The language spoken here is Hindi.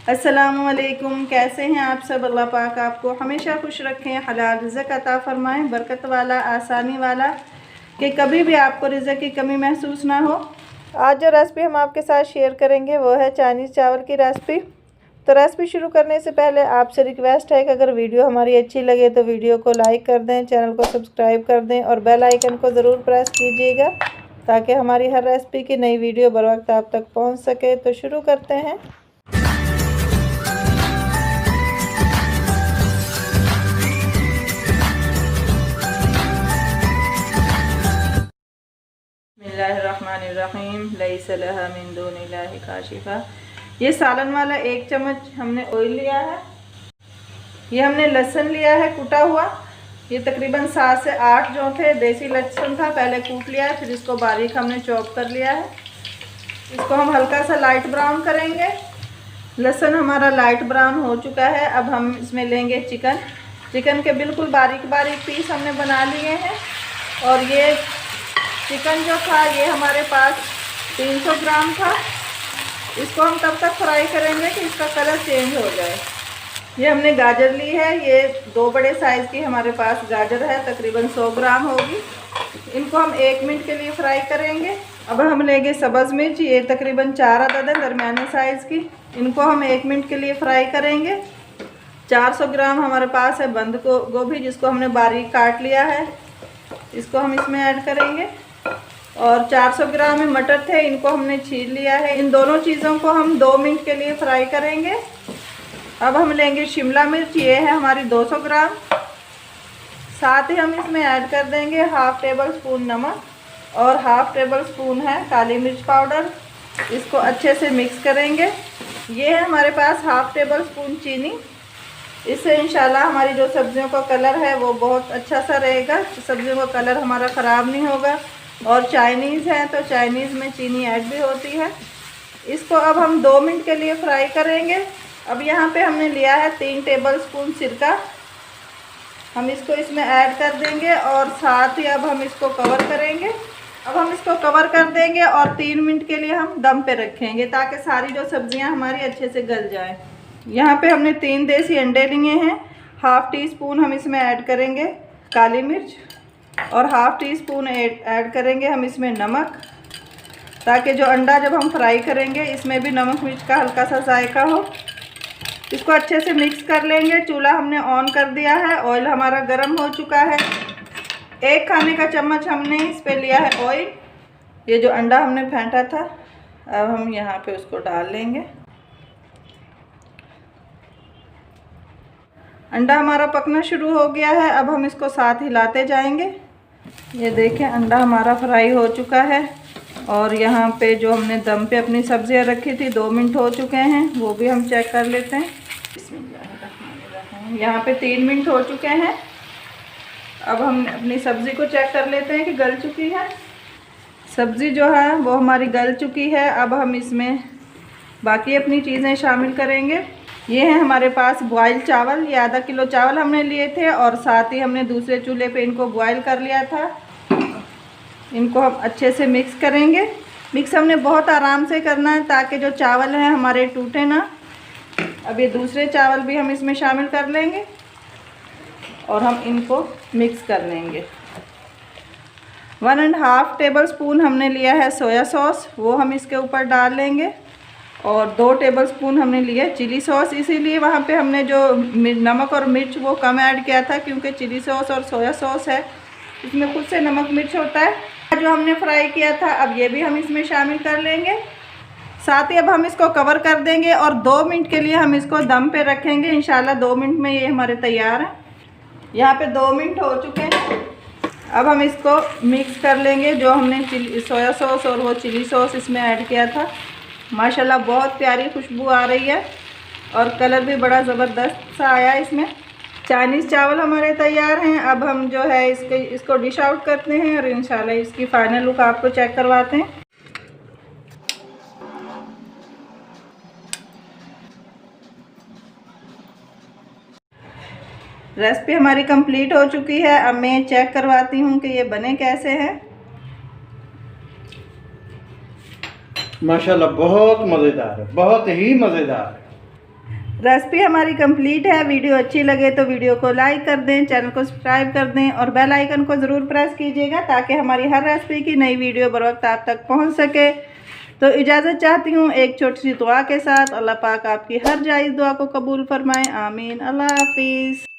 अस्सलामुअलैकुम, कैसे हैं आप सब। अल्लाह पाक आपको हमेशा खुश रखें, हलाल रिज़्क़ अता फ़रमाएँ, बरकत वाला, आसानी वाला, कि कभी भी आपको रिज़्क़ की कमी महसूस ना हो। आज जो रेसिपी हम आपके साथ शेयर करेंगे वो है चाइनीज़ चावल की रेसिपी। तो रेसिपी शुरू करने से पहले आपसे रिक्वेस्ट है कि अगर वीडियो हमारी अच्छी लगे तो वीडियो को लाइक कर दें, चैनल को सब्सक्राइब कर दें और बेल आइकन को ज़रूर प्रेस कीजिएगा ताकि हमारी हर रेसिपी की नई वीडियो बर वक्त आप तक पहुँच सके। तो शुरू करते हैं। बिस्मिल्लाहिर्रहमानिर्रहीम। लैसा लहा मिन दुनिल्लाहि काशिफा। ये सालन वाला 1 चम्मच हमने ऑयल लिया है। ये हमने लहसुन लिया है कुटा हुआ, ये तकरीबन 7 से 8 जो थे देसी लहसुन था, पहले कूट लिया है, फिर इसको बारीक हमने चॉप कर लिया है। इसको हम हल्का सा लाइट ब्राउन करेंगे। लहसुन हमारा लाइट ब्राउन हो चुका है। अब हम इसमें लेंगे चिकन के बिल्कुल बारीक बारीक पीस हमने बना लिए हैं। और ये चिकन जो था ये हमारे पास 300 ग्राम था। इसको हम तब तक फ्राई करेंगे कि इसका कलर चेंज हो जाए। ये हमने गाजर ली है, ये 2 बड़े साइज़ की हमारे पास गाजर है, तकरीबन 100 ग्राम होगी। इनको हम 1 मिनट के लिए फ्राई करेंगे। अब हम लेंगे सब्ज़ मिर्च, ये तकरीबन 4 अदद है, दरमियाने साइज़ की। इनको हम 1 मिनट के लिए फ्राई करेंगे। 400 ग्राम हमारे पास है बंद गोभी, जिसको हमने बारीक काट लिया है, इसको हम इसमें ऐड करेंगे। और 400 ग्राम में मटर थे, इनको हमने छील लिया है। इन दोनों चीज़ों को हम 2 मिनट के लिए फ्राई करेंगे। अब हम लेंगे शिमला मिर्च, ये है हमारी 200 ग्राम। साथ ही हम इसमें ऐड कर देंगे हाफ़ टेबल स्पून नमक और हाफ़ टेबल स्पून है काली मिर्च पाउडर। इसको अच्छे से मिक्स करेंगे। ये है हमारे पास हाफ़ टेबल स्पून चीनी। इससे इंशाल्लाह हमारी जो सब्ज़ियों का कलर है वो बहुत अच्छा सा रहेगा, सब्ज़ियों का कलर हमारा ख़राब नहीं होगा। और चाइनीज़ है तो चाइनीज़ में चीनी ऐड भी होती है। इसको अब हम 2 मिनट के लिए फ्राई करेंगे। अब यहाँ पे हमने लिया है 3 टेबल स्पून सिरका, हम इसको इसमें ऐड कर देंगे और साथ ही अब हम इसको कवर करेंगे। अब हम इसको कवर कर देंगे और 3 मिनट के लिए हम दम पे रखेंगे ताकि सारी जो सब्ज़ियाँ हमारी अच्छे से गल जाएँ। यहाँ पे हमने 3 देसी अंडे लिए हैं। हाफ़ टी स्पून हम इसमें ऐड करेंगे काली मिर्च और हाफ़ टी स्पून ऐड करेंगे हम इसमें नमक, ताकि जो अंडा जब हम फ्राई करेंगे इसमें भी नमक मिर्च का हल्का सा जायका हो। इसको अच्छे से मिक्स कर लेंगे। चूल्हा हमने ऑन कर दिया है, ऑयल हमारा गर्म हो चुका है। 1 खाने का चम्मच हमने इस पे लिया है ऑयल। ये जो अंडा हमने फेंटा था अब हम यहाँ पे उसको डाल लेंगे। अंडा हमारा पकना शुरू हो गया है। अब हम इसको साथ हिलाते जाएंगे। ये देखें अंडा हमारा फ्राई हो चुका है। और यहाँ पे जो हमने दम पे अपनी सब्जियाँ रखी थी 2 मिनट हो चुके हैं, वो भी हम चेक कर लेते हैं। यहाँ पे 3 मिनट हो चुके हैं। अब हम अपनी सब्ज़ी को चेक कर लेते हैं कि गल चुकी है। सब्ज़ी जो है वो हमारी गल चुकी है। अब हम इसमें बाकी अपनी चीज़ें शामिल करेंगे। ये है हमारे पास बॉयल चावल, ये आधा किलो चावल हमने लिए थे और साथ ही हमने दूसरे चूल्हे पे इनको बॉयल कर लिया था। इनको हम अच्छे से मिक्स करेंगे। मिक्स हमने बहुत आराम से करना है ताकि जो चावल हैं हमारे टूटे ना। अब ये दूसरे चावल भी हम इसमें शामिल कर लेंगे और हम इनको मिक्स कर लेंगे। 1.5 टेबल स्पून हमने लिया है सोया सॉस, वो हम इसके ऊपर डाल लेंगे। और 2 टेबल स्पून हमने लिया चिली सॉस, इसीलिए वहाँ पे हमने जो नमक और मिर्च वो कम ऐड किया था, क्योंकि चिली सॉस और सोया सॉस है इसमें खुद से नमक मिर्च होता है जो हमने फ्राई किया था। अब ये भी हम इसमें शामिल कर लेंगे। साथ ही अब हम इसको कवर कर देंगे और 2 मिनट के लिए हम इसको दम पे रखेंगे। इंशाल्लाह 2 मिनट में ये हमारे तैयार हैं। यहाँ पे 2 मिनट हो चुके हैं। अब हम इसको मिक्स कर लेंगे। जो हमने सोया सॉस और वो चिली सॉस इसमें ऐड किया था, माशाल्लाह बहुत प्यारी खुशबू आ रही है और कलर भी बड़ा ज़बरदस्त सा आया इसमें। चाइनीज़ चावल हमारे तैयार हैं। अब हम जो है इसको डिश आउट करते हैं और इंशाल्लाह इसकी फ़ाइनल लुक आपको चेक करवाते हैं। रेसिपी हमारी कंप्लीट हो चुकी है। अब मैं चेक करवाती हूँ कि ये बने कैसे हैं। माशाल्लाह बहुत मज़ेदार है, बहुत ही मज़ेदार है। रेसिपी हमारी कंप्लीट है। वीडियो अच्छी लगे तो वीडियो को लाइक कर दें, चैनल को सब्सक्राइब कर दें और बेल आइकन को ज़रूर प्रेस कीजिएगा ताकि हमारी हर रेसिपी की नई वीडियो बर वक्त आप तक पहुंच सके। तो इजाज़त चाहती हूँ एक छोटी सी दुआ के साथ। अल्लाह पाक आपकी हर जायज़ दुआ को कबूल फरमाए, आमीन। अल्लाह हाफिज़।